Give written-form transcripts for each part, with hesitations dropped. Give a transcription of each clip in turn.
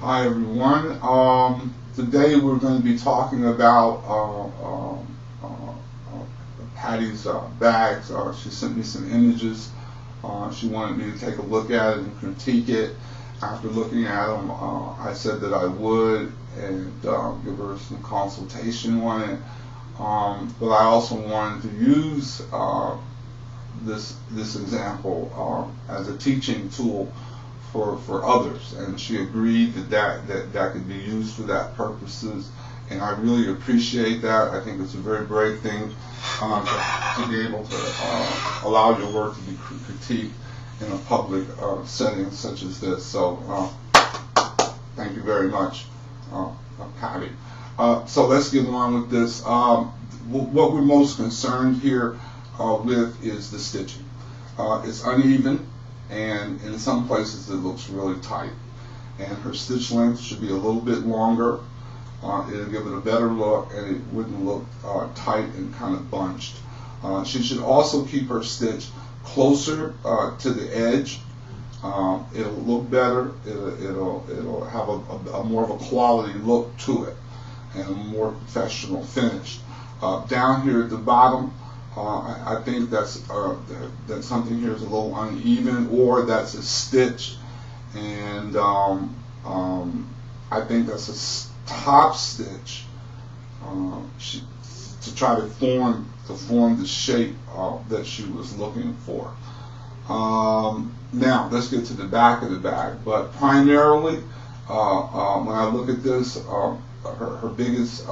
Hi everyone. Today we're going to be talking about Patty's bags. She sent me some images. She wanted me to take a look at it and critique it. After looking at them, I said that I would and give her some consultation on it. But I also wanted to use this example as a teaching tool for others, and she agreed that could be used for that purposes, and I really appreciate that. I think it's a very brave thing to be able to allow your work to be critiqued in a public setting such as this. So thank you very much, Patti. So let's get on with this. What we're most concerned here with is the stitching. It's uneven, and in some places it looks really tight, and her stitch length should be a little bit longer. It'll give it a better look, and it wouldn't look tight and kind of bunched. She should also keep her stitch closer to the edge. It'll look better. It'll have a more of a quality look to it and a more professional finish. Down here at the bottom, I think that something here is a little uneven, or that's a stitch, and I think that's a top stitch to try to form the shape that she was looking for. Now let's get to the back of the bag. But primarily, when I look at this, her biggest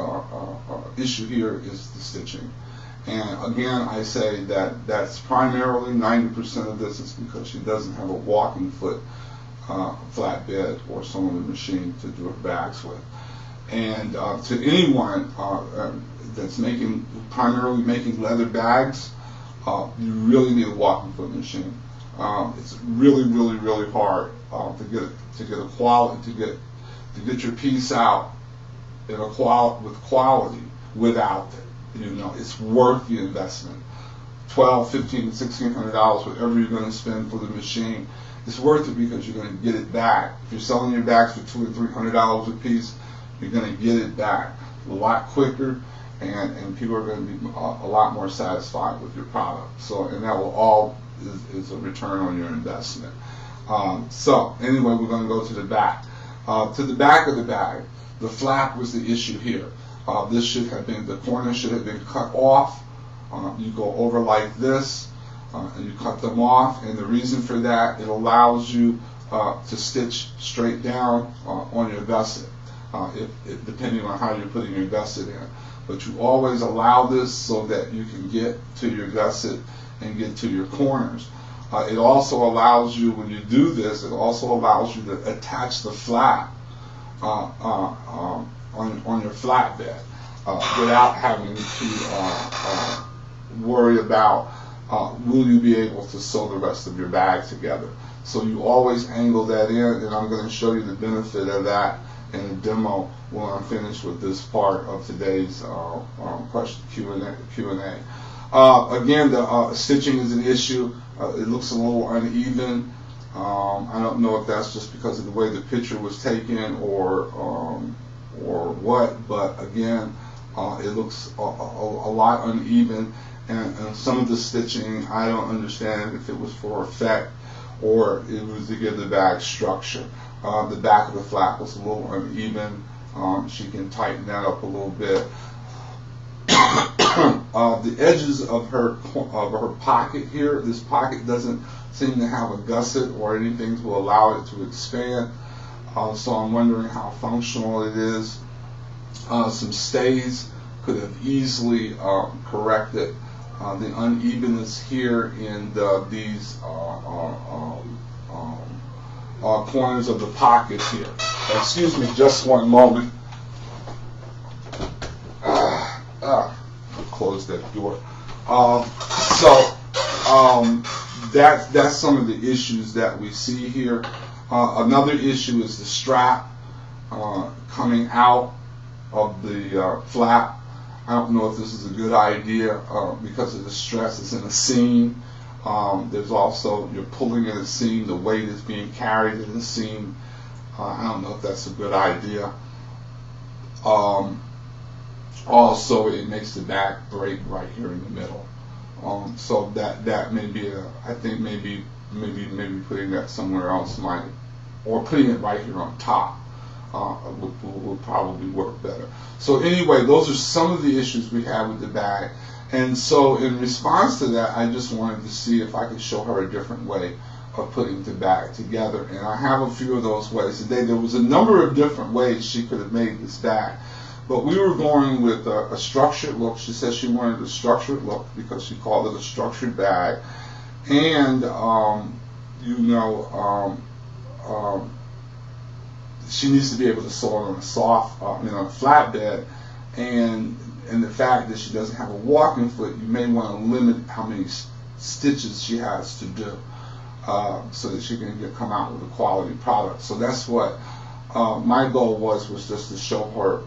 issue here is the stitching. And again, I say that that's primarily 90% of this is because she doesn't have a walking foot flatbed or sewing machine to do her bags with. And to anyone that's primarily making leather bags, you really need a walking foot machine. It's really hard to get your piece out with quality without it. You know, it's worth the investment. $1,200, $1,500, $1,600, whatever you're going to spend for the machine, it's worth it because you're going to get it back. If you're selling your bags for $200 or $300 a piece, you're going to get it back a lot quicker, and people are going to be a lot more satisfied with your product. So, and that will all is a return on your investment. So anyway, we're going to go to the back. To the back of the bag, the flap was the issue here. This should have been, the corner should have been cut off. You go over like this, and you cut them off, and the reason for that, it allows you to stitch straight down on your gusset, depending on how you're putting your gusset in. But you always allow this so that you can get to your gusset and get to your corners. It also allows you, when you do this, it also allows you to attach the flap on your flatbed without having to worry about will you be able to sew the rest of your bag together. So you always angle that in, and I'm going to show you the benefit of that in a demo when I'm finished with this part of today's question Q&A. Again, the stitching is an issue. It looks a little uneven. I don't know if that's just because of the way the picture was taken or what, but again, it looks a lot uneven, and some of the stitching, I don't understand if it was for effect or it was to give the bag structure. The back of the flap was a little uneven. She can tighten that up a little bit. The edges of her pocket here, this pocket doesn't seem to have a gusset or anything to allow it to expand, so I'm wondering how functional it is. Some stays could have easily corrected the unevenness here in these corners of the pocket here. Excuse me just one moment. Close that door. That's some of the issues that we see here. Another issue is the strap coming out of the flap. I don't know if this is a good idea because of the stress that's in the seam. There's also, you're pulling in a seam, the weight is being carried in the seam. I don't know if that's a good idea. Um, Also, it makes the back break right here in the middle. So that may be I think maybe putting that somewhere else might, or putting it right here on top would probably work better. So anyway, those are some of the issues we have with the bag. And so in response to that, I just wanted to see if I could show her a different way of putting the bag together. And I have a few of those ways today. There was a number of different ways she could have made this bag. But we were going with a structured look. She said she wanted a structured look because she called it a structured bag. And, you know, she needs to be able to sew it on a soft, you know, flatbed. And the fact that she doesn't have a walking foot, you may want to limit how many stitches she has to do so that she can come out with a quality product. So that's what my goal was just to show her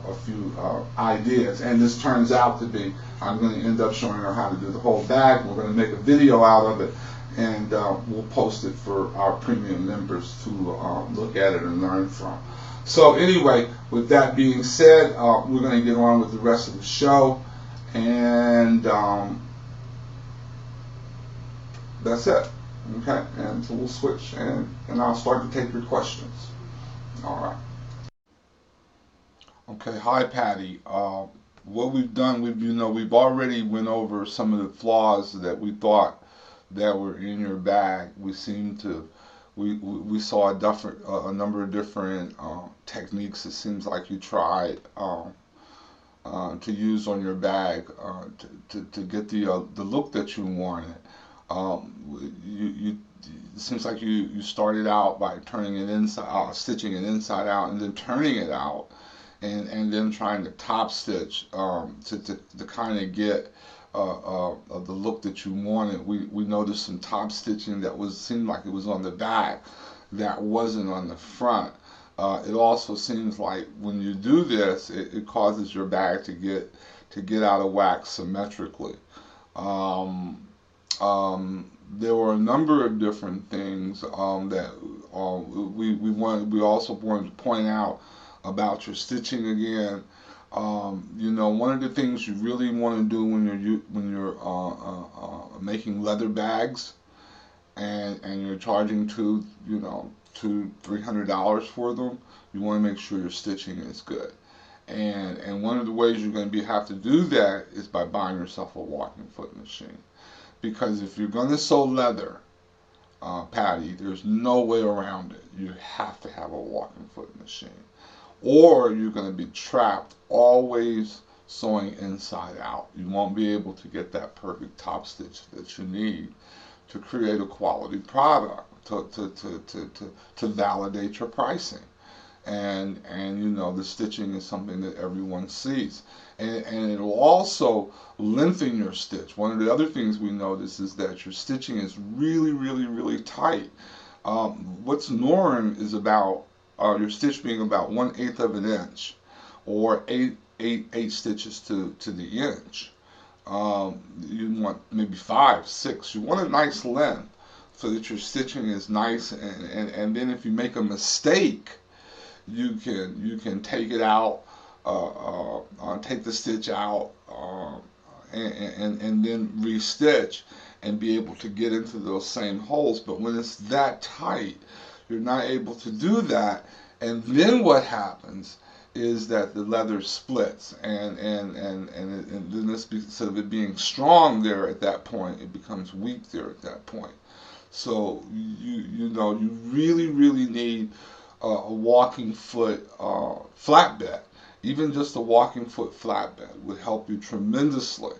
a few ideas. And this turns out to be, I'm going to end up showing her how to do the whole bag. We're going to make a video out of it, and we'll post it for our premium members to look at it and learn from. So anyway, with that being said, we're going to get on with the rest of the show, and that's it. Okay, and so we'll switch, and I'll start to take your questions. All right. Okay. Hi, Patti. What we've done, we've already went over some of the flaws that we thought that were in your bag. We saw a number of different techniques. It seems like you tried to use on your bag to get the look that you wanted. It seems like you started out by turning it inside, stitching it inside out, and then turning it out, and then trying to top stitch to kind of get the look that you wanted. We noticed some top stitching that seemed like it was on the back, that wasn't on the front. It also seems like when you do this, it causes your bag to get out of whack symmetrically. There were a number of different things that we also wanted to point out about your stitching again. You know, one of the things you really want to do when you're making leather bags and you're charging $200-$300 for them, you want to make sure your stitching is good. And one of the ways you're going to have to do that is by buying yourself a walking foot machine. Because if you're going to sew leather, Patti, there's no way around it. You have to have a walking foot machine. Or you're going to be trapped always sewing inside out. You won't be able to get that perfect top stitch that you need to create a quality product, to validate your pricing. And you know, the stitching is something that everyone sees. And it will also lengthen your stitch. One of the other things we notice is that your stitching is really, really, really tight. What's norm is about your stitch being about 1/8 of an inch, or eight stitches to the inch. You want maybe 5, 6. You want a nice length so that your stitching is nice. And then if you make a mistake, you can take it out, take the stitch out, and then restitch and be able to get into those same holes. But when it's that tight, you're not able to do that. And then what happens is that the leather splits, and then this, instead of it being strong there at that point, it becomes weak there at that point. So you know, you really need a walking foot flatbed. Even just a walking foot flatbed would help you tremendously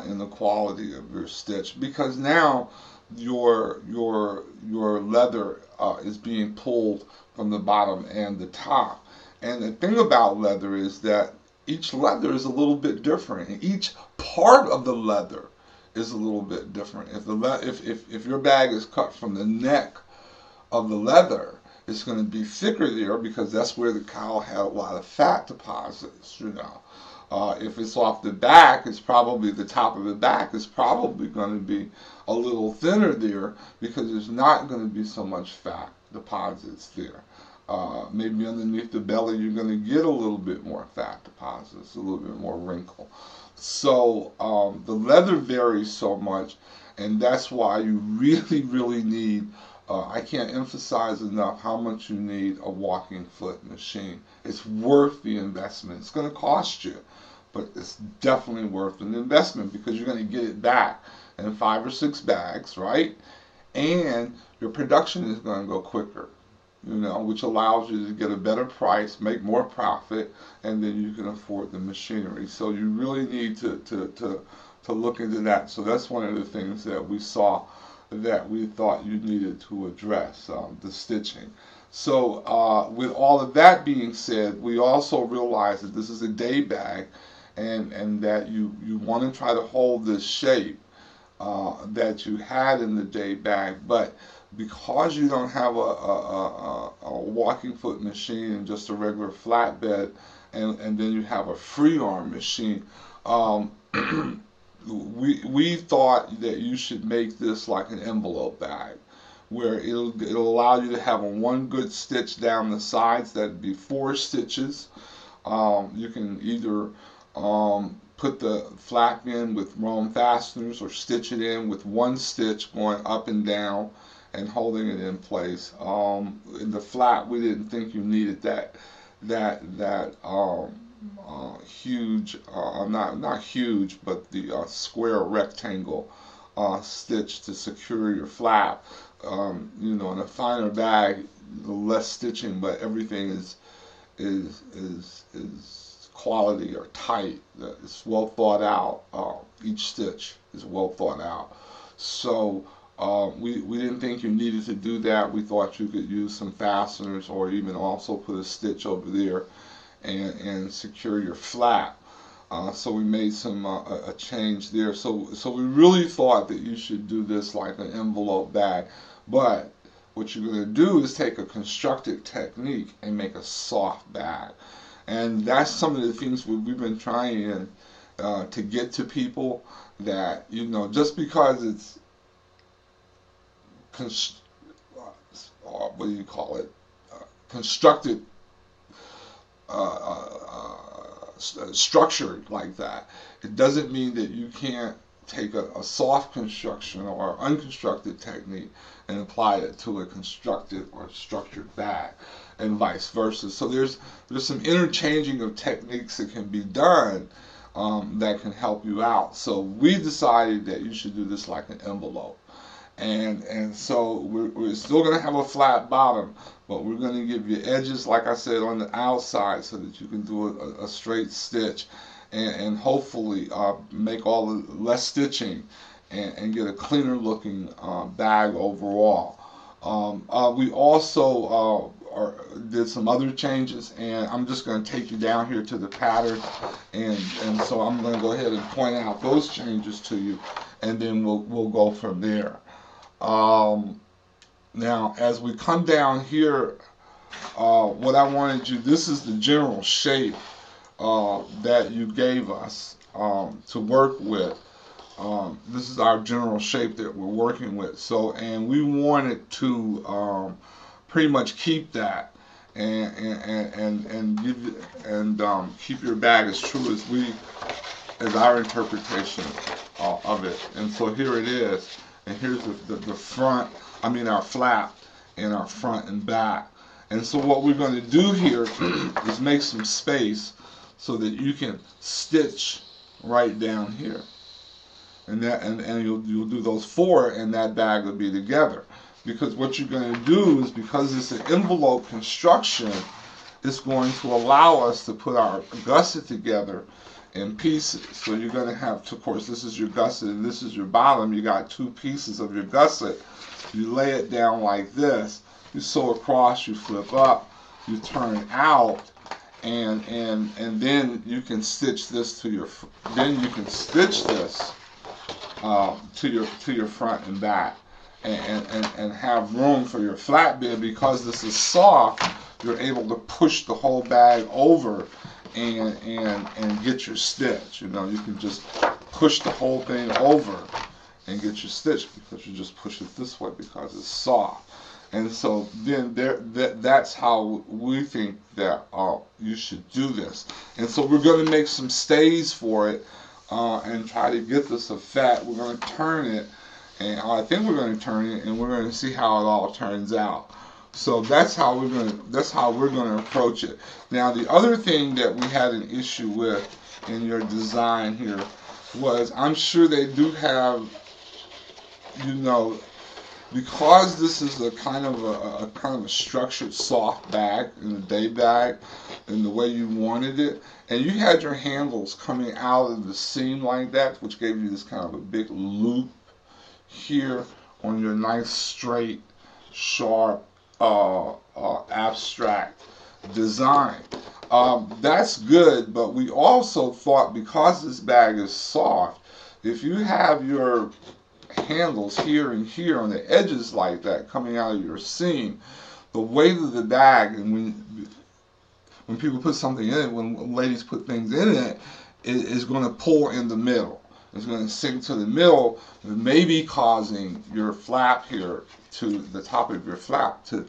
in the quality of your stitch, because now your leather is being pulled from the bottom and the top. And the thing about leather is that each leather is a little bit different, and each part of the leather is a little bit different. If your bag is cut from the neck of the leather, it's going to be thicker there because that's where the cow had a lot of fat deposits, you know. If it's off the back, it's probably the top of the back is probably going to be a little thinner there because there's not going to be so much fat deposits there. maybe underneath the belly, you're going to get a little bit more fat deposits, a little bit more wrinkle. So the leather varies so much, and that's why you really, really need, I can't emphasize enough how much you need a walking foot machine. It's worth the investment. It's going to cost you, but it's definitely worth an investment because you're going to get it back in 5 or 6 bags, right? And your production is going to go quicker, which allows you to get a better price, make more profit, and then you can afford the machinery. So you really need to look into that. So that's one of the things that we saw that we thought you needed to address, the stitching. So with all of that being said, we also realized that this is a day bag, and that you want to try to hold this shape that you had in the day bag, but because you don't have a walking foot machine and just a regular flatbed, and then you have a free arm machine, we thought that you should make this like an envelope bag, where it'll allow you to have a one good stitch down the sides. That'd be 4 stitches. You can either put the flap in with Rome fasteners or stitch it in with 1 stitch going up and down and holding it in place. In the flap, we didn't think you needed that huge, not huge, but the square rectangle stitch to secure your flap. In a finer bag, the less stitching, but everything is quality or tight. It's well thought out. Each stitch is well thought out. So we didn't think you needed to do that. We thought you could use some fasteners or even also put a stitch over there and secure your flap. So we made a change there. So we really thought that you should do this like an envelope bag. But what you're going to do is take a constructed technique and make a soft bag. And that's some of the things we've been trying to get to people, that, just because it's, what do you call it, constructed, structured like that, it doesn't mean that you can't take a soft construction or unconstructed technique and apply it to a constructed or structured bag, and vice versa. So there's some interchanging of techniques that can be done that can help you out. So we decided that you should do this like an envelope. And so we're still going to have a flat bottom, but we're going to give you edges, like I said, on the outside so that you can do a straight stitch, and hopefully make all the less stitching and get a cleaner looking bag overall. We also did some other changes, and I'm just going to take you down here to the pattern, and so I'm going to go ahead and point out those changes to you, and then we'll go from there. Now, as we come down here, what I wanted you, this is the general shape that you gave us to work with. This is our general shape that we're working with. So, and we wanted to pretty much keep that, and give you, and keep your bag as true as our interpretation of it. And so here it is. And here's the front, our flap, and our front and back. And so what we're going to do here is make some space so that you can stitch right down here. And you'll do those 4, and that bag will be together. Because what you're going to do is, because it's an envelope construction, it's going to allow us to put our gusset together in pieces. So you're going to have, of course, this is your gusset and this is your bottom. You got 2 pieces of your gusset. You lay it down like this. You sew across, you flip up, you turn out, and then you can stitch this to your. Then you can stitch this to your front and back, and have room for your flatbed. Because this is soft, you're able to push the whole bag over and get your stitch. You can just push the whole thing over and get your stitch, because you just push it this way because it's soft. And so then that's how we think that you should do this. And so we're going to make some stays for it and try to get this effect. We're going to turn it, and I think we're going to turn it, and we're going to see how it all turns out. So that's how we're going to approach it. Now the other thing that we had an issue with in your design here was, I'm sure they do have, you know, because this is a kind of a kind of a structured soft bag in a day bag in the way you wanted it, and you had your handles coming out of the seam like that, which gave you this kind of a big loop here on your nice straight sharp abstract design. That's good, but we also thought, because this bag is soft, if you have your handles here and here on the edges like that coming out of your seam, the weight of the bag, and when people put something in it, when ladies put things in it, it is going to pull in the middle. It's going to sink to the middle, maybe causing your flap here, to the top of your flap, to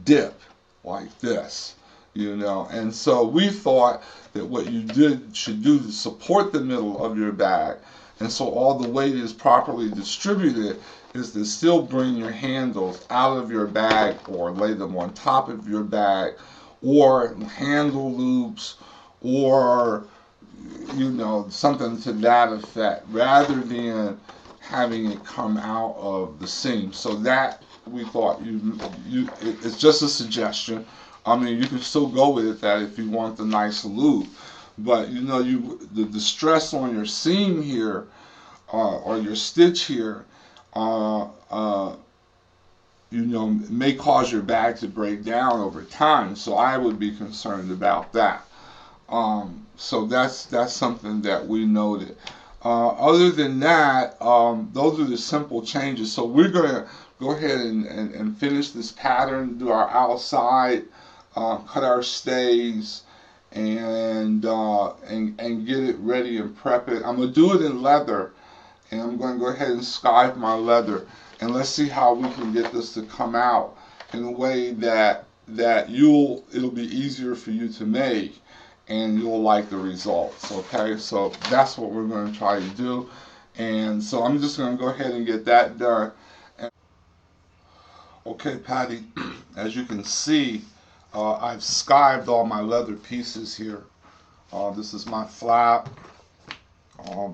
dip like this, you know. And so we thought that what you should do to support the middle of your bag, and so all the weight is properly distributed, is to still bring your handles out of your bag or lay them on top of your bag, or handle loops, or, you know, something to that effect, rather than having it come out of the seam. So that, we thought, it's just a suggestion. I mean, you can still go with that if you want the nice loop, but you know, the stress on your seam here, or your stitch here, uh, uh, you know, may cause your bag to break down over time. So I would be concerned about that. So that's something that we noted. Other than that, those are the simple changes. So we're going to go ahead and finish this pattern, do our outside, cut our stays, and get it ready and prep it. I'm going to do it in leather, and I'm going to go ahead and skive my leather, and let's see how we can get this to come out in a way that it'll be easier for you to make, and you'll like the results. Okay, so that's what we're going to try to do, and so I'm just going to go ahead and get that done. Okay, Patty, as you can see, I've skived all my leather pieces here. This is my flap.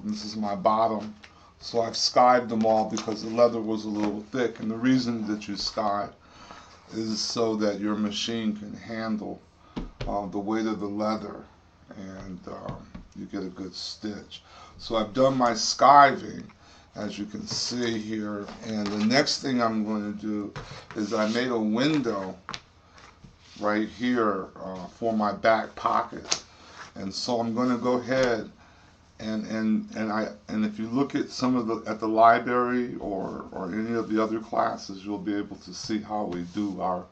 This is my bottom. So I've skived them all because the leather was a little thick, and the reason that you skive is so that your machine can handle the weight of the leather, and you get a good stitch. So I've done my skiving, as you can see here, and the next thing I'm going to do is I made a window right here for my back pocket, and so I'm going to go ahead and if you look at at the library, or any of the other classes, you'll be able to see how we do our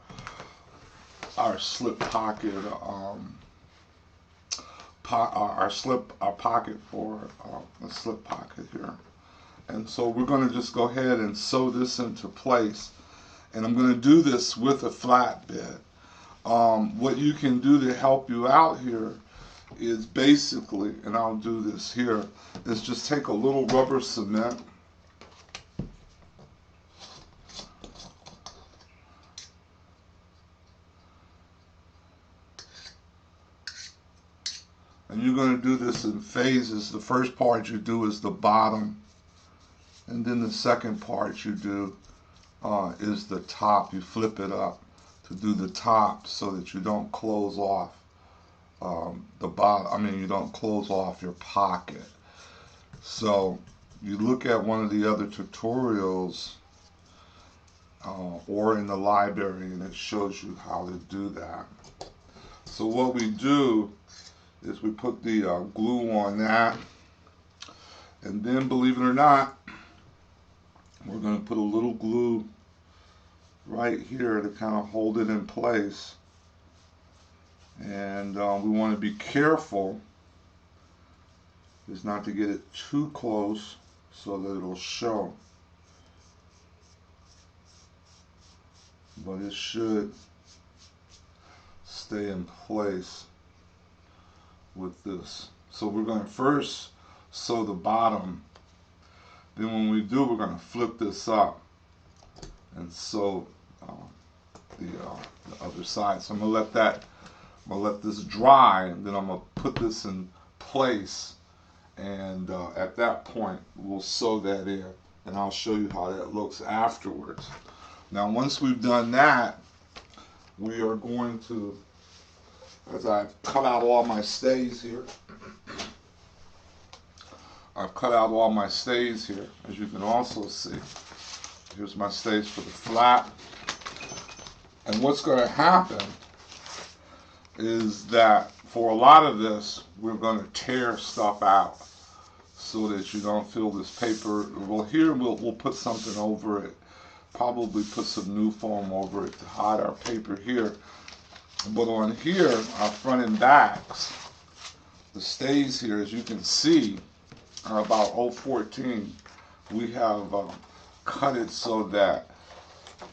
slip pocket, our pocket for a slip pocket here. And so we're going to just go ahead and sew this into place, and I'm going to do this with a flatbed. What you can do to help you out here is basically, and I'll do this here, is just take a little rubber cement, and you're going to do this in phases. The first part you do is the bottom, and then the second part you do is the top. You flip it up to do the top so that you don't close off the bottom. I mean, you don't close off your pocket. So you look at one of the other tutorials or in the library, and it shows you how to do that. So what we do is we put the glue on that, and then, believe it or not, we're going to put a little glue right here to kind of hold it in place. And we want to be careful is not to get it too close so that it'll show. but it should stay in place with this. So we're going to first sew the bottom. Then when we do, we're going to flip this up and sew the other side. So I'm going to let this dry, and then I'm going to put this in place. And at that point, we'll sew that in, and I'll show you how that looks afterwards. Now, once we've done that, we are going to, as I've cut out all my stays here, as you can also see. Here's my stays for the flap. And what's going to happen is that for a lot of this, we're going to tear stuff out so that you don't feel this paper. Well, here we'll put something over it, probably put some new foam over it to hide our paper here. But on here, our front and backs, the stays here, as you can see, are about 014. We have cut it so that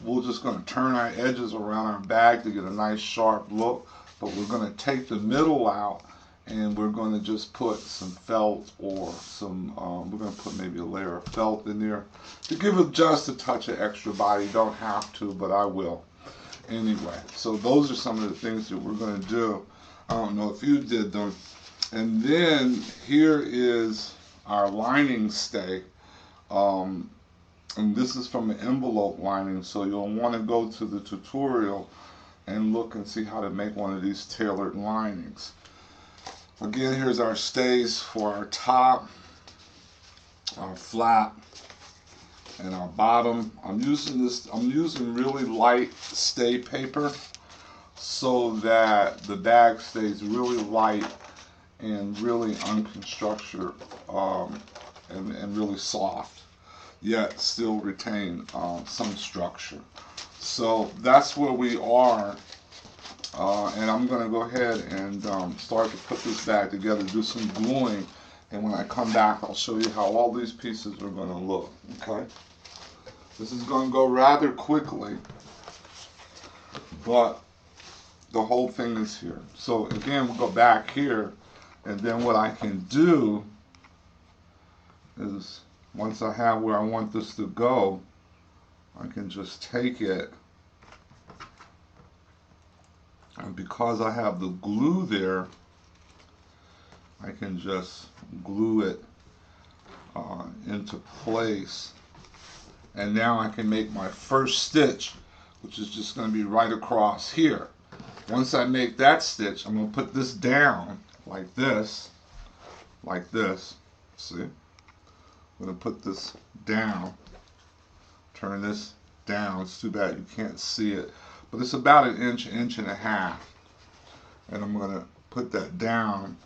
we're just going to turn our edges around our bag to get a nice sharp look, but we're going to take the middle out, and we're going to just put some felt or some, we're going to put maybe a layer of felt in there to give it just a touch of extra body. You don't have to, but I will anyway. So those are some of the things that we're going to do. I don't know if you did them. And then here is our lining stay, and this is from an envelope lining, so you'll want to go to the tutorial and look and see how to make one of these tailored linings. Again, here's our stays for our top, our flap, and our bottom. I'm using really light stay paper so that the bag stays really light and really unconstructed and really soft, yet still retain some structure. So that's where we are, and I'm going to go ahead and start to put this bag together, do some gluing, and when I come back I'll show you how all these pieces are going to look. Okay, this is going to go rather quickly, but the whole thing is here. So again, we'll go back here, and then what I can do is, once I have where I want this to go, I can just take it, and because I have the glue there, I can just glue it into place, and now I can make my first stitch, which is just going to be right across here. Once I make that stitch, I'm going to put this down like this, see? I'm going to put this down, turn this down. It's too bad you can't see it, but it's about an inch and a half. And I'm going to put that down,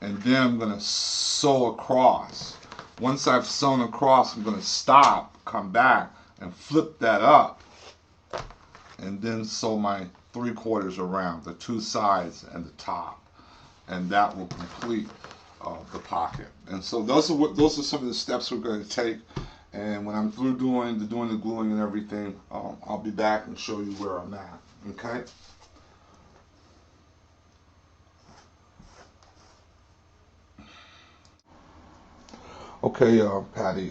and then I'm going to sew across. Once I've sewn across, I'm going to stop, come back, and flip that up, and then sew my 3/4 around, the two sides and the top, and that will complete the pocket. And so those are some of the steps we're going to take. And when I'm through doing the gluing and everything, I'll be back and show you where I'm at. Okay. Okay, Patti.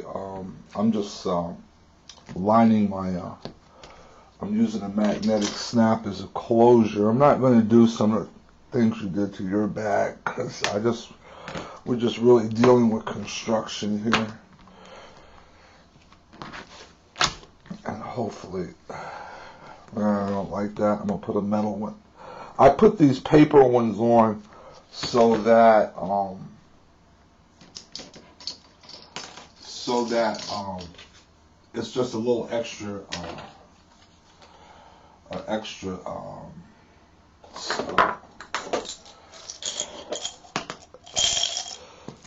I'm just lining my. I'm using a magnetic snap as a closure. I'm not going to do some of the things you did to your bag because we're just really dealing with construction here, and hopefully, I don't like that. I'm gonna put a metal one. I put these paper ones on so that it's just a little extra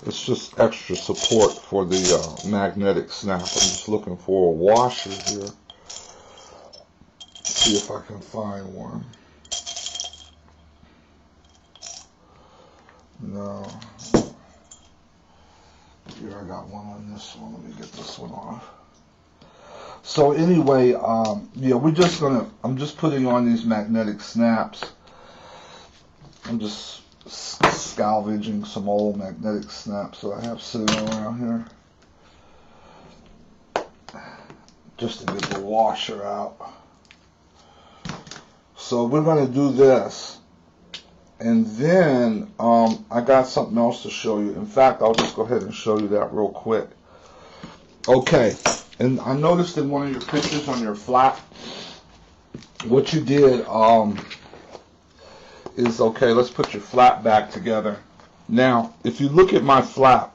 it's just extra support for the magnetic snap. I'm just looking for a washer here. See if I can find one. No. Here, I got one on this one. Let me get this one off. So anyway, yeah, I'm just putting on these magnetic snaps. I'm just salvaging some old magnetic snaps that I have sitting around here, just to get the washer out. So we're going to do this, and then I got something else to show you. In fact, I'll just go ahead and show you that real quick. Okay, and I noticed in one of your pictures on your flap, what you did is, okay, let's put your flap back together. Now, if you look at my flap,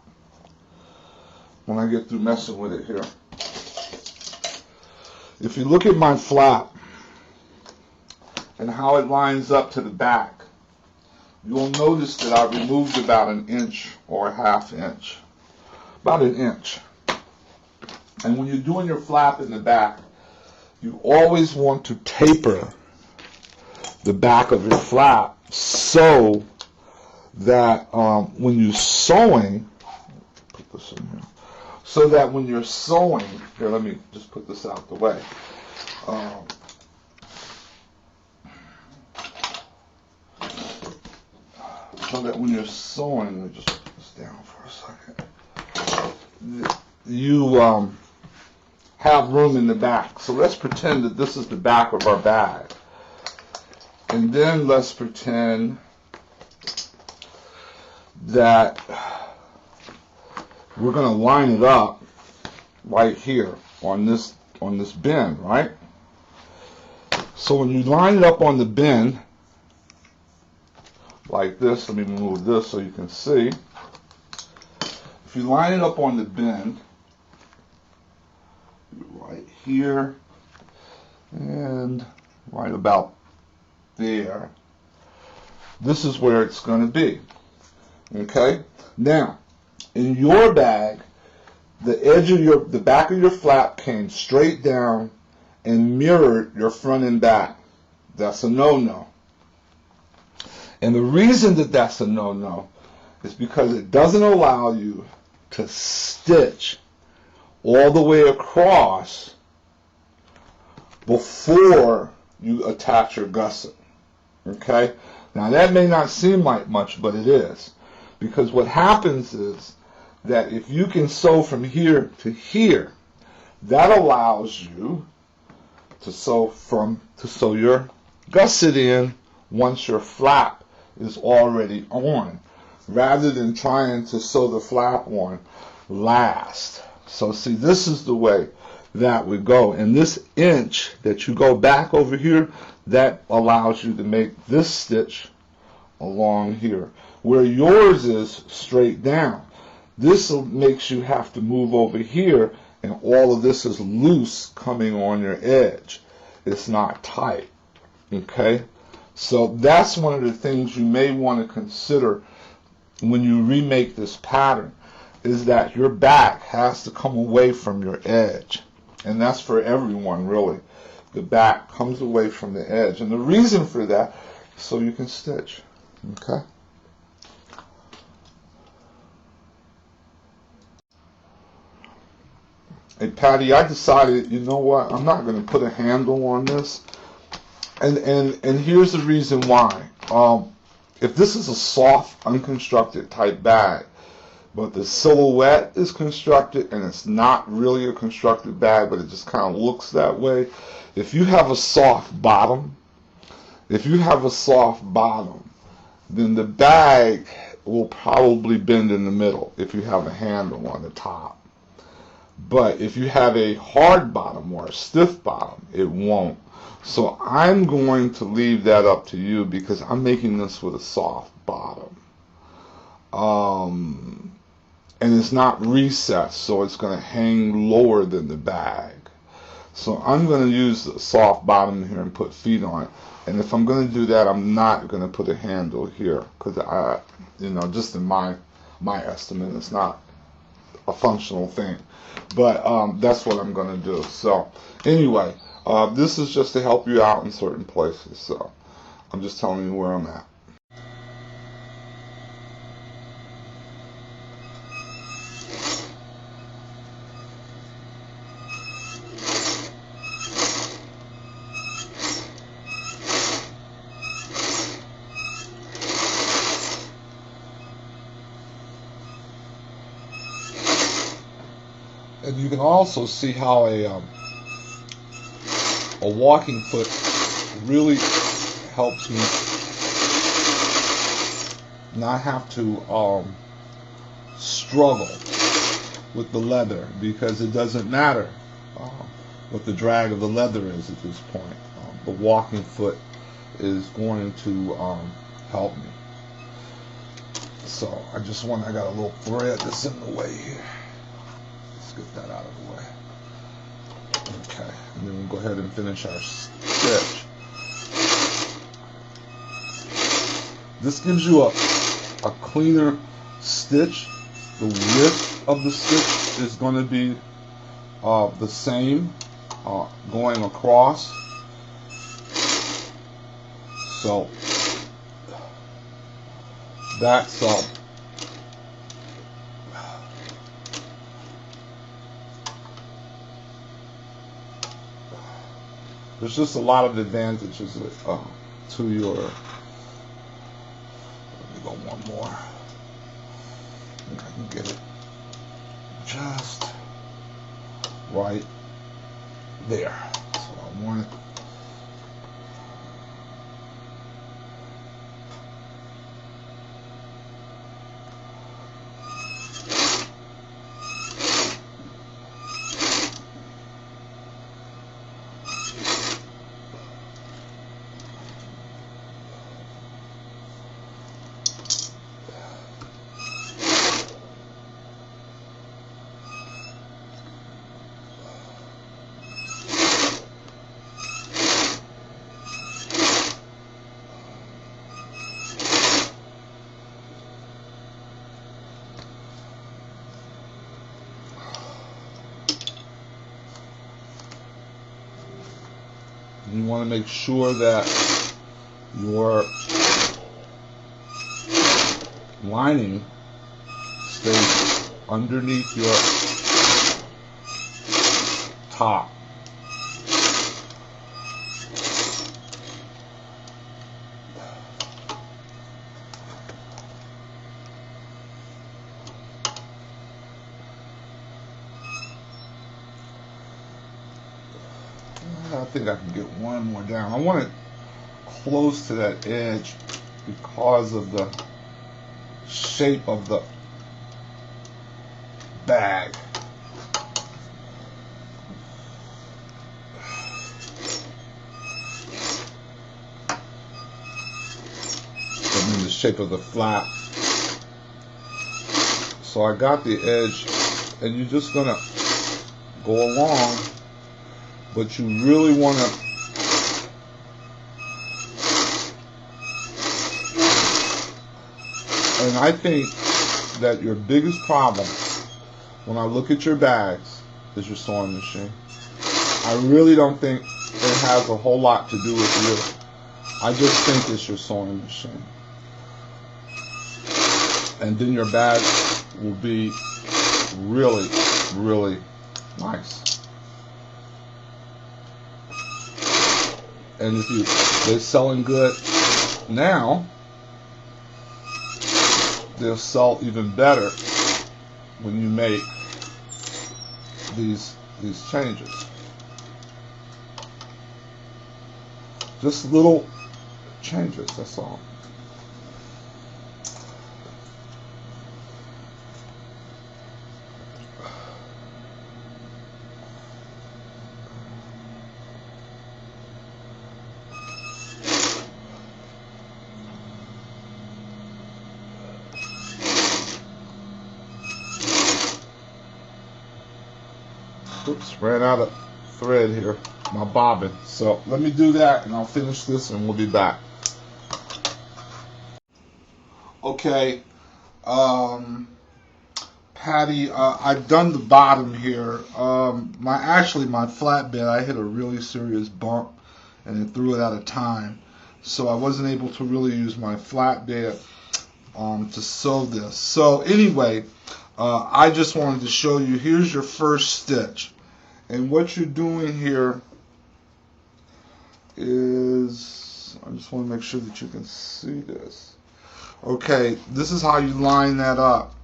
when I get through messing with it here, if you look at my flap and how it lines up to the back, you'll notice that I removed about 1 inch or 1/2 inch, about 1 inch. And when you're doing your flap in the back, you always want to taper the back of your flap so that when you're sewing, put this in here, so that when you're sewing, here, let me just put this out the way. So that when you're sewing, let me just put this down for a second, you have room in the back. So let's pretend that this is the back of our bag. And then let's pretend that we're going to line it up right here on this bin, right? So when you line it up on the bin like this, let me move this so you can see. If you line it up on the bin right here and right about there, this is where it's going to be. Okay? Now, in your bag, the edge of the back of your flap came straight down and mirrored your front and back. That's a no-no. And the reason that that's a no-no is because it doesn't allow you to stitch all the way across before you attach your gusset. Okay? Now that may not seem like much, but it is. Because what happens is that if you can sew from here to here, that allows you to sew your gusset in once your flap is already on, rather than trying to sew the flap on last. So see, this is the way that would go. And this inch that you go back over here, that allows you to make this stitch along here. Where yours is straight down, this makes you have to move over here, and all of this is loose coming on your edge. It's not tight. Okay? So that's one of the things you may want to consider when you remake this pattern, is that your back has to come away from your edge. And that's for everyone, really. The back comes away from the edge. And the reason for that is so you can stitch. Okay? Hey, Patty, I decided, you know what, I'm not going to put a handle on this. And here's the reason why. If this is a soft, unconstructed type bag, but the silhouette is constructed and it's not really a constructed bag, but it just kind of looks that way. If you have a soft bottom, then the bag will probably bend in the middle if you have a handle on the top. But if you have a hard bottom or a stiff bottom, it won't. So I'm going to leave that up to you because I'm making this with a soft bottom. And it's not recessed, so it's going to hang lower than the bag. So I'm going to use the soft bottom here and put feet on it. And if I'm going to do that, I'm not going to put a handle here because just in my estimate, it's not a functional thing. But that's what I'm going to do. So anyway, this is just to help you out in certain places. So I'm just telling you where I'm at. And you can also see how a walking foot really helps me not have to struggle with the leather, because it doesn't matter what the drag of the leather is at this point. The walking foot is going to help me. So I got a little thread that's in the way here. Let's get that out of the way. Okay, and then we'll go ahead and finish our stitch. This gives you a cleaner stitch. The width of the stitch is going to be the same going across. So that's there's just a lot of advantages to your. Let me go one more. I think I can get it just right there. That's what I wanted. You want to make sure that your lining stays underneath your top. I think I can get one more down. I want it close to that edge because of the shape of the bag. I mean the shape of the flap. So I got the edge, and you're just gonna go along. But you really want to and I think that your biggest problem when I look at your bags is your sewing machine. I really don't think it has a whole lot to do with you. I just think it's your sewing machine. And then your bag will be really, really nice. And if they're selling good now, they'll sell even better when you make these changes. Just little changes, that's all. Oops, ran out of thread here, my bobbin. So let me do that and I'll finish this and we'll be back. Okay, Patti, I've done the bottom here. My flatbed, I hit a really serious bump and it threw it out of time. So I wasn't able to really use my flatbed to sew this. So anyway, I just wanted to show you, here's your first stitch. And what you're doing here is, I just want to make sure that you can see this. Okay, this is how you line that up.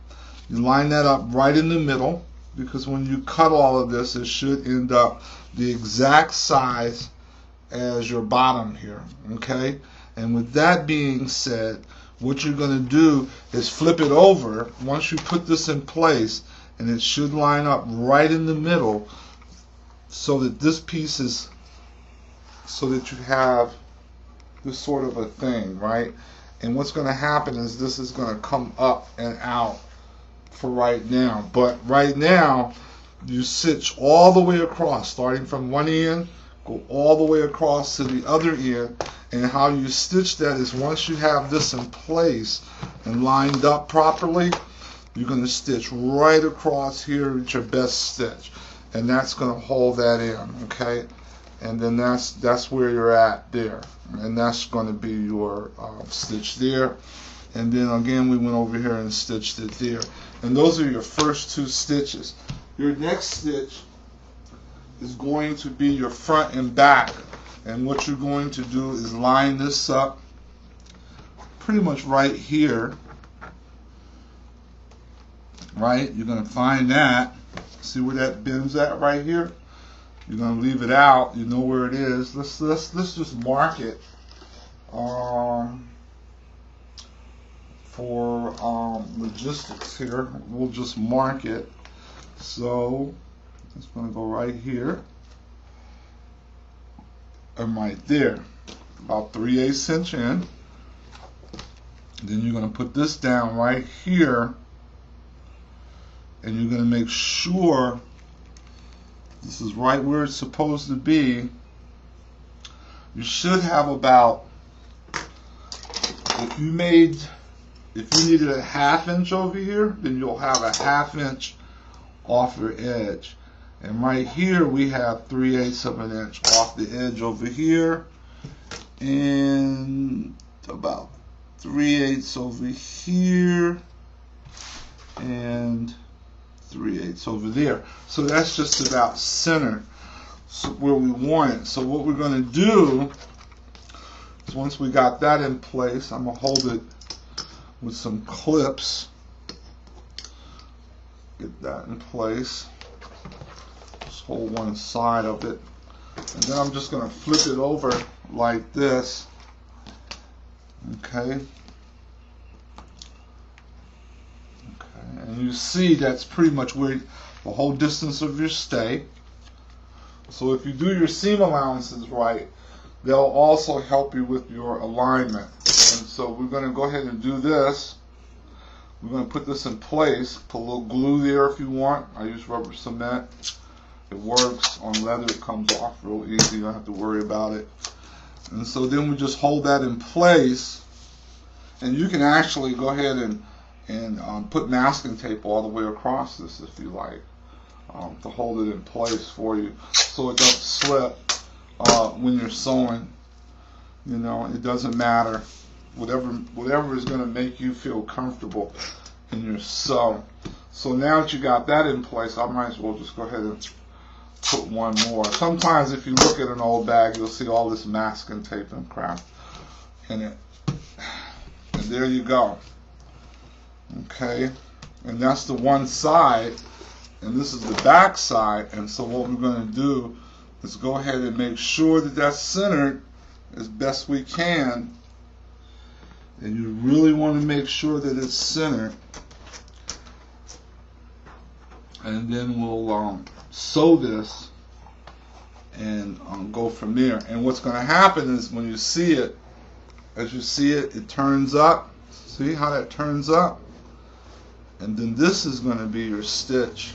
You line that up right in the middle, because when you cut all of this, it should end up the exact size as your bottom here, okay? And with that being said, what you're going to do is flip it over once you put this in place, and it should line up right in the middle, so that this piece is, so that you have this sort of a thing, right? And what's going to happen is this is going to come up and out for right now. But right now, you stitch all the way across, starting from one end, go all the way across to the other end. And how you stitch that is once you have this in place and lined up properly, you're going to stitch right across here with your best stitch. And that's going to hold that in, okay? And then that's where you're at there. And that's going to be your stitch there. And then again, we went over here and stitched it there. And those are your first two stitches. Your next stitch is going to be your front and back. And what you're going to do is line this up pretty much right here. Right? You're going to find that. See where that bends at right here? You're going to leave it out. You know where it is. Let's just mark it for logistics here. We'll just mark it. So it's going to go right here and right there, about 3/8 inch in. Then you're going to put this down right here, and you're going to make sure this is right where it's supposed to be. You should have about, if you needed a 1/2 inch over here, then you'll have a 1/2 inch off your edge. And right here we have 3/8 of an inch off the edge over here, and about 3/8 over here, and 3/8 over there. So that's just about centered, so where we want it. So what we're going to do is, once we got that in place, I'm going to hold it with some clips. Get that in place. Just hold one side of it. And then I'm just going to flip it over like this. Okay. And you see that's pretty much where the whole distance of your stay. So if you do your seam allowances right, they'll also help you with your alignment. And so we're going to go ahead and do this. We're going to put this in place. Put a little glue there if you want. I use rubber cement. It works. On leather it comes off real easy. You don't have to worry about it. And so then we just hold that in place. And you can actually go ahead and put masking tape all the way across this if you like, to hold it in place for you so it doesn't slip when you're sewing. You know, it doesn't matter. Whatever is going to make you feel comfortable in your sew. So now that you got that in place, I might as well just go ahead and put one more. Sometimes if you look at an old bag, you'll see all this masking tape and crap in it. And there you go. Okay, and that's the one side, and this is the back side. And so what we're going to do is go ahead and make sure that that's centered as best we can. And you really want to make sure that it's centered. And then we'll sew this and go from there. And what's going to happen is when you see it, as you see it, it turns up. See how that turns up? And then this is going to be your stitch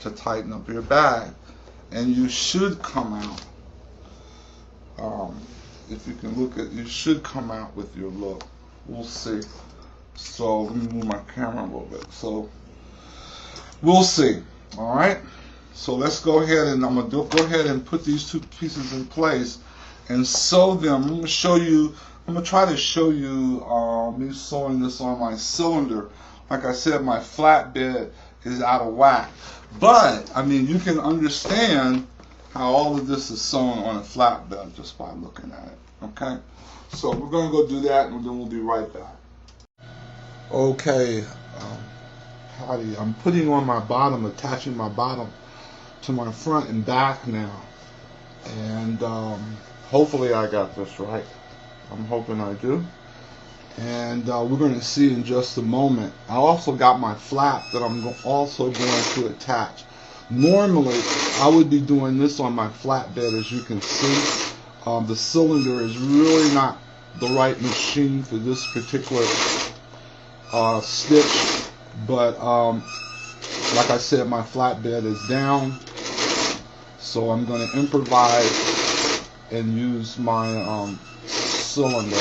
to tighten up your bag. And you should come out, if you can look at, you should come out with your look. We'll see. So let me move my camera a little bit. So we'll see. All right. So let's go ahead, and I'm going to go ahead and put these two pieces in place and sew them. I'm going to show you. I'm going to try to show you me sewing this on my cylinder. Like I said, my flatbed is out of whack. But, I mean, you can understand how all of this is sewn on a flatbed just by looking at it. Okay? So we're going to go do that, and then we'll be right back. Okay. Patti. I'm putting on my bottom, attaching my bottom to my front and back now. And hopefully I got this right. I'm hoping I do. And we're going to see in just a moment. I also got my flap that I'm also going to attach. Normally, I would be doing this on my flatbed, as you can see. The cylinder is really not the right machine for this particular stitch, but like I said, my flatbed is down, so I'm going to improvise and use my cylinder.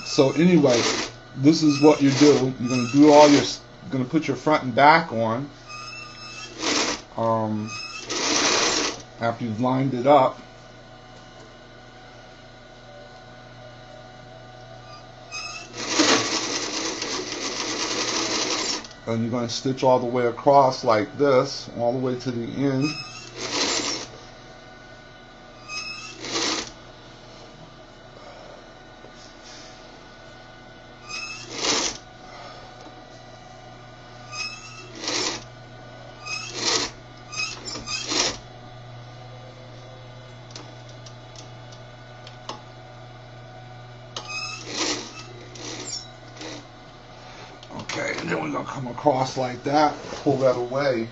So anyway, this is what you do. You're going to do all your, going to put your front and back on after you've lined it up. And you're going to stitch all the way across like this, all the way to the end. Okay, and then we're going to come across like that, pull that away,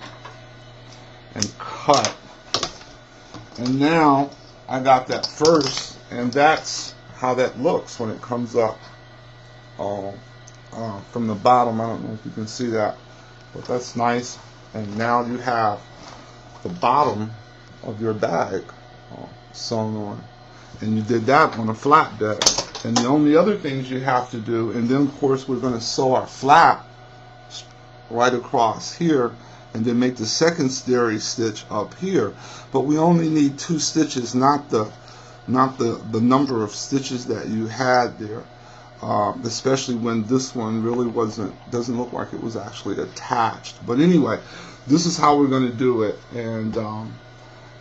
and cut. And now I got that first, and that's how that looks when it comes up from the bottom. I don't know if you can see that, but that's nice. And now you have the bottom of your bag sewn on. And you did that on a flatbed. And the only other things you have to do, and then of course we're going to sew our flap right across here, and then make the secondary stitch up here. But we only need 2 stitches, not the number of stitches that you had there. Especially when this one really doesn't look like it was actually attached. But anyway, this is how we're going to do it, and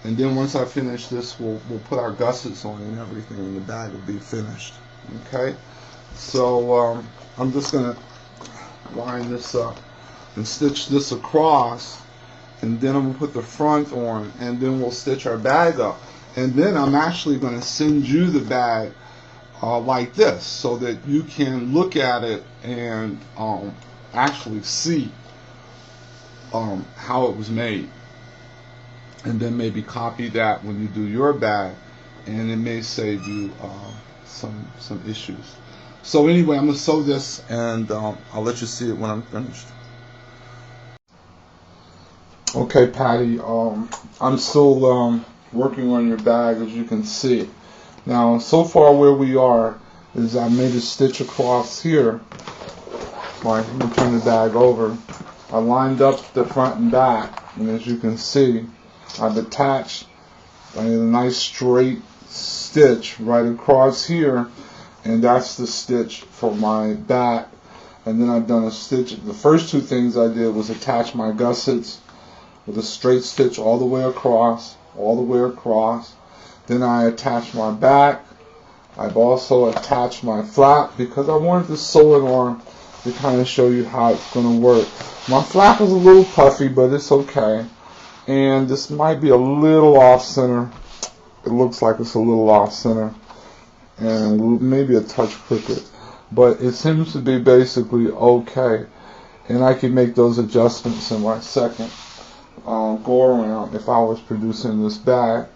then once I finish this, we'll put our gussets on and everything, and the bag will be finished. Okay, so I'm just going to line this up and stitch this across, and then I'm going to put the front on, and then we'll stitch our bag up. And then I'm actually going to send you the bag like this, so that you can look at it and actually see how it was made, and then maybe copy that when you do your bag, and it may save you some issues. So anyway, I'm going to sew this, and I'll let you see it when I'm finished. Okay, Patti, I'm still working on your bag, as you can see. Now, so far where we are is I made a stitch across here. Let me turn the bag over. I lined up the front and back, and as you can see, I've attached a nice straight stitch right across here, and that's the stitch for my back. And then I've done a stitch. The first 2 things I did was attach my gussets with a straight stitch all the way across, Then I attached my back. I've also attached my flap because I wanted to sew it on to kind of show you how it's going to work. My flap is a little puffy, but it's okay. And this might be a little off center. It looks like it's a little off center, and maybe a touch crooked, but it seems to be basically okay. And I can make those adjustments in my second go around if I was producing this bag.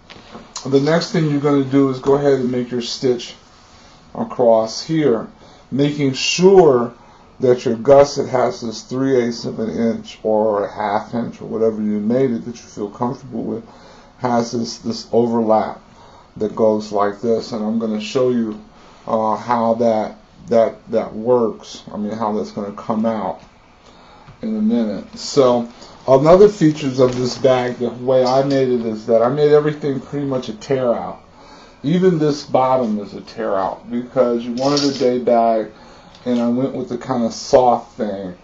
The next thing you're going to do is go ahead and make your stitch across here, making sure that your gusset has this 3/8 of an inch or a 1/2 inch or whatever you made it that you feel comfortable with, has this overlap that goes like this. And I'm going to show you how that works. I mean, how that's going to come out in a minute. So another features of this bag, the way I made it, is that I made everything pretty much a tear out. Even this bottom is a tear out because you wanted a day bag, and I went with the kind of soft thing.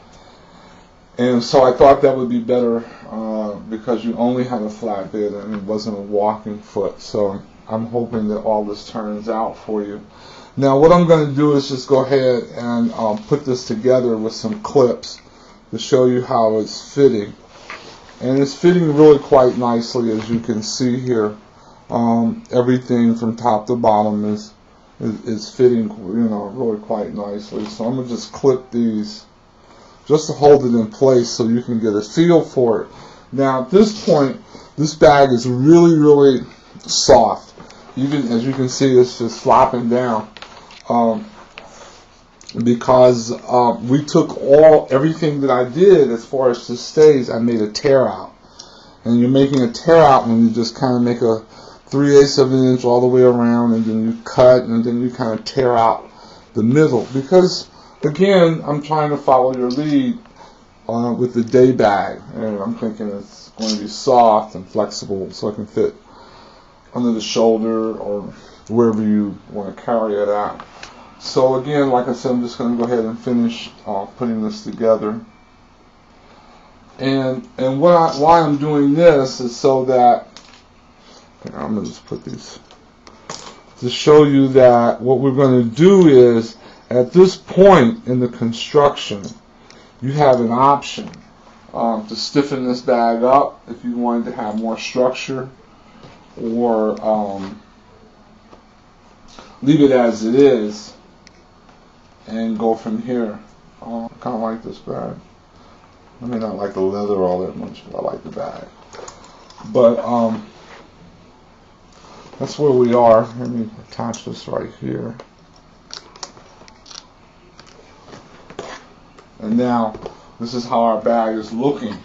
And so I thought that would be better because you only had a flatbed and it wasn't a walking foot. So I'm hoping that all this turns out for you. Now what I'm going to do is just go ahead and put this together with some clips to show you how it's fitting. And it's fitting really quite nicely, as you can see here. Everything from top to bottom is fitting, really quite nicely. So I'm going to just clip these just to hold it in place so you can get a feel for it. Now at this point, this bag is really, really soft. Even as you can see, it's just flopping down. Because we took everything that I did as far as the stays, I made a tear out. And you're making a tear out when you just kind of make a 3/8 of an inch all the way around, and then you cut, and then you kind of tear out the middle. Because, again, I'm trying to follow your lead with the day bag. And I'm thinking it's going to be soft and flexible so it can fit under the shoulder or wherever you want to carry it at. So again, like I said, I'm just going to go ahead and finish putting this together. And why I'm doing this is so that, I'm going to just put these, to show you that what we're going to do is, at this point in the construction, you have an option to stiffen this bag up if you wanted to have more structure, or leave it as it is and go from here. I kind of like this bag. I may not like the leather all that much, but I like the bag. But that's where we are. Let me attach this right here. And now this is how our bag is looking.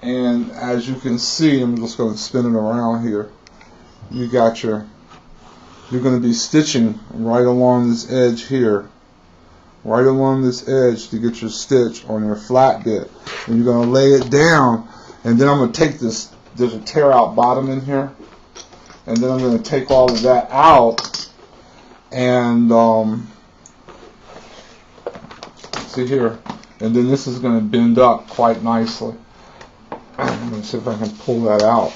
And as you can see, I'm just going to spin it around here. You're going to be stitching right along this edge here. Right along this edge to get your stitch on your flat bit. And you're going to lay it down. And then I'm going to take this, there's a tear out bottom in here. And then I'm going to take all of that out. And see here. And then this is going to bend up quite nicely. I'm going to see if I can pull that out.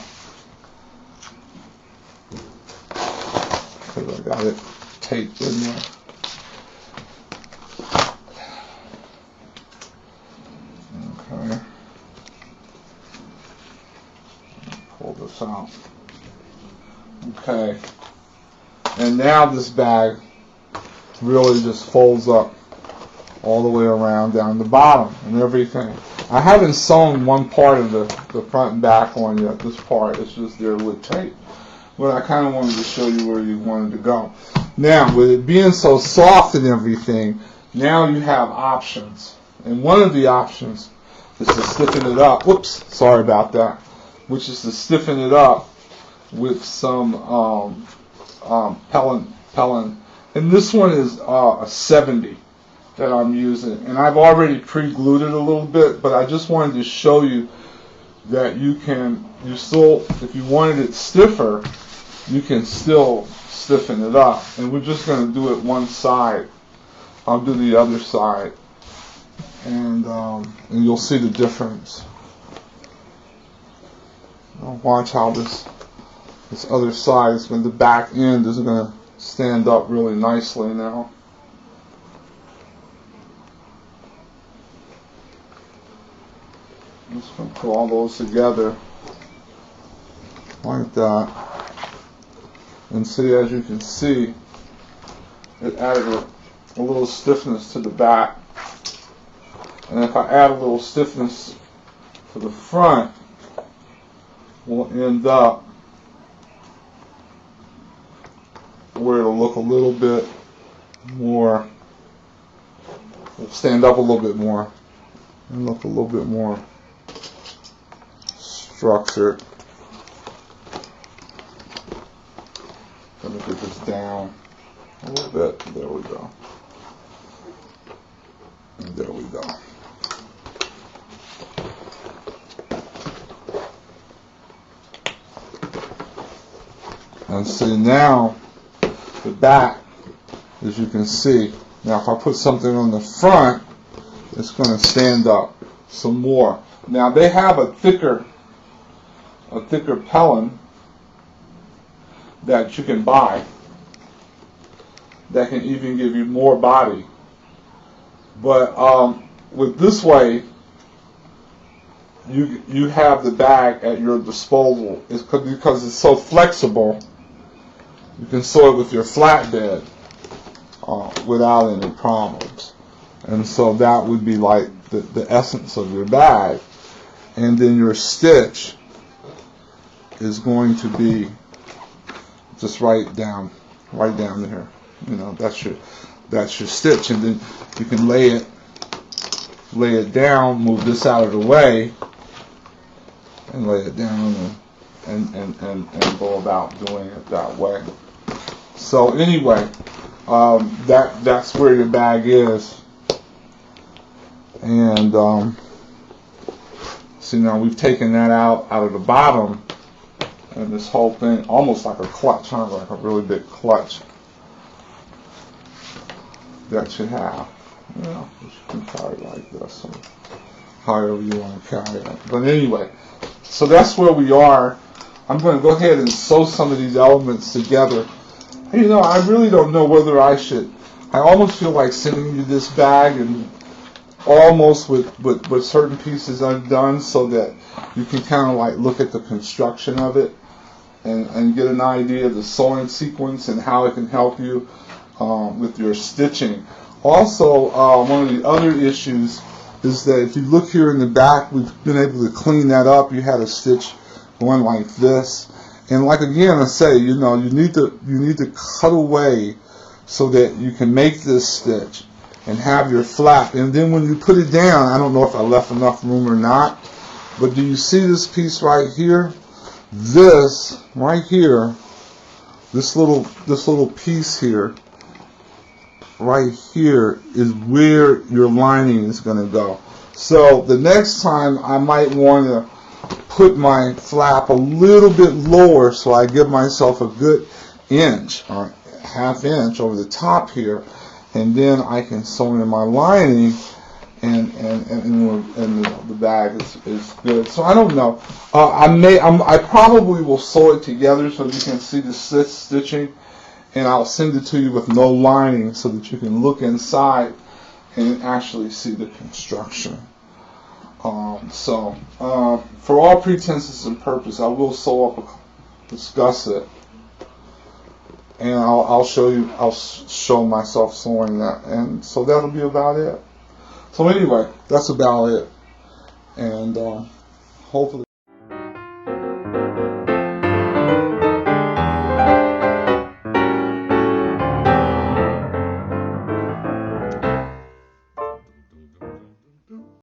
Because I got it taped in there. Okay. Pull this out. Okay. And now this bag really just folds up all the way around down the bottom and everything. I haven't sewn one part of the front and back on yet. This part is just there with tape. But I kind of wanted to show you where you wanted to go. Now, with it being so soft and everything, now you have options. And one of the options is to stiffen it up. Whoops, sorry about that. Which is to stiffen it up with some Pellin. And this one is a 70 that I'm using. And I've already pre-glued it a little bit, but I just wanted to show you that you still, if you wanted it stiffer, you can still stiffen it up. And we're just going to do it one side. I'll do the other side. And you'll see the difference. Now watch how this other side is going, the back end is going to stand up really nicely now. I'm just going to put all those together like that. And see, as you can see, it added a little stiffness to the back. And if I add a little stiffness to the front, we'll end up where it'll look a little bit more, it'll stand up a little bit more and look a little bit more structured. Let me get this down a little bit. There we go. And there we go. And see now the back, as you can see. Now if I put something on the front, it's going to stand up some more. Now they have a thicker Pellin that you can buy that can even give you more body. But with this way, you have the bag at your disposal. It's because it's so flexible. You can sew it with your flatbed without any problems. And so that would be like the essence of your bag. And then your stitch is going to be just right down there. You know, that's your stitch, and then you can lay it down, move this out of the way, and lay it down and go about doing it that way. So anyway, that's where your bag is. And see, now we've taken that out of the bottom, and this whole thing almost like a clutch, huh? Like a really big clutch that you have. You know, you can carry it like this, or however you want to carry it. But anyway, so that's where we are. I'm going to go ahead and sew some of these elements together. You know, I really don't know whether I should. I almost feel like sending you this bag and almost with certain pieces undone, so that you can kind of like look at the construction of it and get an idea of the sewing sequence and how it can help you with your stitching. Also, one of the other issues is that if you look here in the back, we've been able to clean that up. You had a stitch going like this, and like again I say, you know, you need to cut away so that you can make this stitch and have your flap. And then when you put it down, I don't know if I left enough room or not, but do you see this piece right here? This right here, this little piece here, right here is where your lining is going to go. So the next time I might want to put my flap a little bit lower, so I give myself a good inch or half inch over the top here, and then I can sew in my lining, and the bag is good. So I don't know. I probably will sew it together so you can see the stitching, and I'll send it to you with no lining so that you can look inside and actually see the construction. For all pretenses and purposes, I will sew up, discuss it, and I'll show you. I'll show myself sewing that, and so that'll be about it. So anyway, that's about it, and hopefully.